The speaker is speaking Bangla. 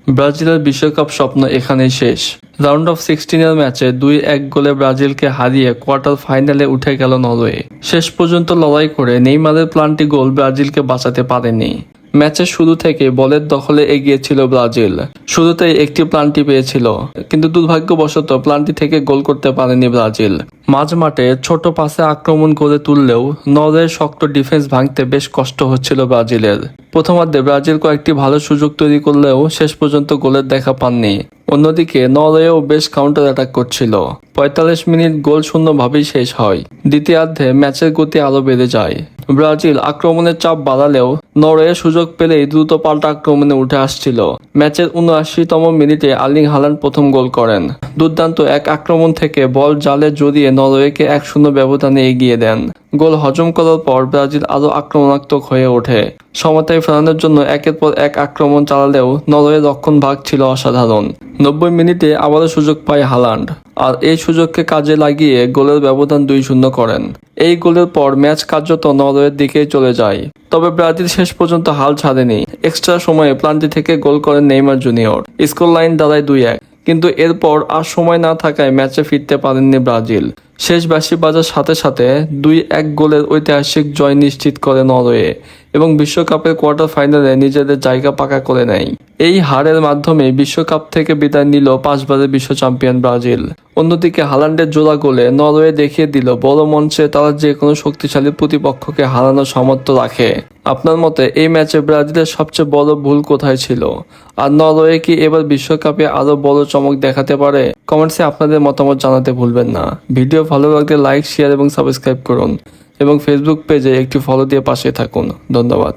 ব্রাজিলের বিশ্বকাপ স্বপ্ন এখানেই শেষ। রাউন্ড অফ 16-এর ম্যাচে 2-1 গোলে ব্রাজিলকে হারিয়ে কোয়ার্টার ফাইনালে উঠে গেল নরওয়ে। শেষ পর্যন্ত লড়াই করে নেইমারের প্লান্টি গোল ব্রাজিলকে বাঁচাতে পারেনি। ম্যাচের শুরু থেকে বলের দখলে এগিয়ে ছিল ব্রাজিল। শুরুতেই একটি প্লান্টি পেয়েছিল, কিন্তু দুর্ভাগ্যবশত প্লান্টি থেকে গোল করতে পারেনি ব্রাজিল। মাঝ মাঠে ছোট পাসে আক্রমণ করে তুললেও নরওয়ের শক্ত ডিফেন্স ভাঙতে বেশ কষ্ট হচ্ছিল ব্রাজিলের। প্রথমার্ধে ব্রাজিল কয়েকটি ভালো সুযোগ তৈরি করলেও শেষ পর্যন্ত গোলের দেখা পাননি। অন্যদিকে নরওয়েও বেশ কাউন্টার অ্যাটাক করছিল। 45 মিনিট গোল শূন্যভাবেই শেষ হয়। দ্বিতীয়ার্ধে ম্যাচের গতি আরও বেড়ে যায়। ব্রাজিল আক্রমণের চাপ বাড়ালেও নরওয়ে সুযোগ পেলেই দ্রুত পাল্টা আক্রমণে উঠে আসছিল। ম্যাচের 79তম মিনিটে আর্লিং হাল্যান্ড প্রথম গোল করেন। দুর্দান্ত এক আক্রমণ থেকে বল জালে জড়িয়ে নরওয়েকে 1-0 ব্যবধানে এগিয়ে দেন। গোল হজম করার পর ব্রাজিল আরও আক্রমণাত্মক হয়ে ওঠে। সমতায় ফেরানোর জন্য একের পর এক আক্রমণ চালালেও নরওয়ের রক্ষণভাগ ছিল অসাধারণ। 90 মিনিটে আবারও সুযোগ পায় হাল্যান্ড, আর এই সুযোগকে কাজে লাগিয়ে গোলের ব্যবধান 2-0 করেন। এই গোলের পর ম্যাচ কার্যত নরওয়ের দিকেই চলে যায়। তবে ব্রাজিল শেষ পর্যন্ত হাল ছাড়েনি। এক্সট্রা সময়ে প্লান্টি থেকে গোল করেন নেইমার জুনিয়র। স্কোর লাইন দাঁড়ায় 2-1, কিন্তু এরপর আর সময় না থাকায় ম্যাচে ফিরতে পারেননি ব্রাজিল। শেষ বাঁশি বাজার সাথে সাথে 2-1 গোলের ঐতিহাসিক জয় নিশ্চিত করে নরওয়ে এবং বিশ্বকাপের কোয়ার্টার ফাইনালে নিজেদের জায়গা পাকা করে নেয়। এই হারের মাধ্যমে বিশ্বকাপ থেকে বিদায় নিল 5 বারের বিশ্ব চ্যাম্পিয়ন ব্রাজিল। অন্যদিকে হাল্যান্ডের জোড়া গোলে নরওয়ে দেখিয়ে দিল বড় মঞ্চে তারা যে কোনো শক্তিশালী প্রতিপক্ষকে হারানোর সামর্থ্য রাখে। আপনার মতে এই ম্যাচে ব্রাজিলের সবচেয়ে বড় ভুল কোথায় ছিল, আর নরওয়ে কি এবার বিশ্বকাপে আরো বড় চমক দেখাতে পারে? কমেন্টসে আপনাদের মতামত জানাতে ভুলবেন না। ভিডিও ভালো লাগলে লাইক, শেয়ার এবং সাবস্ক্রাইব করুন এবং ফেসবুক পেজে একটি ফলো দিয়ে পাশে থাকুন। ধন্যবাদ।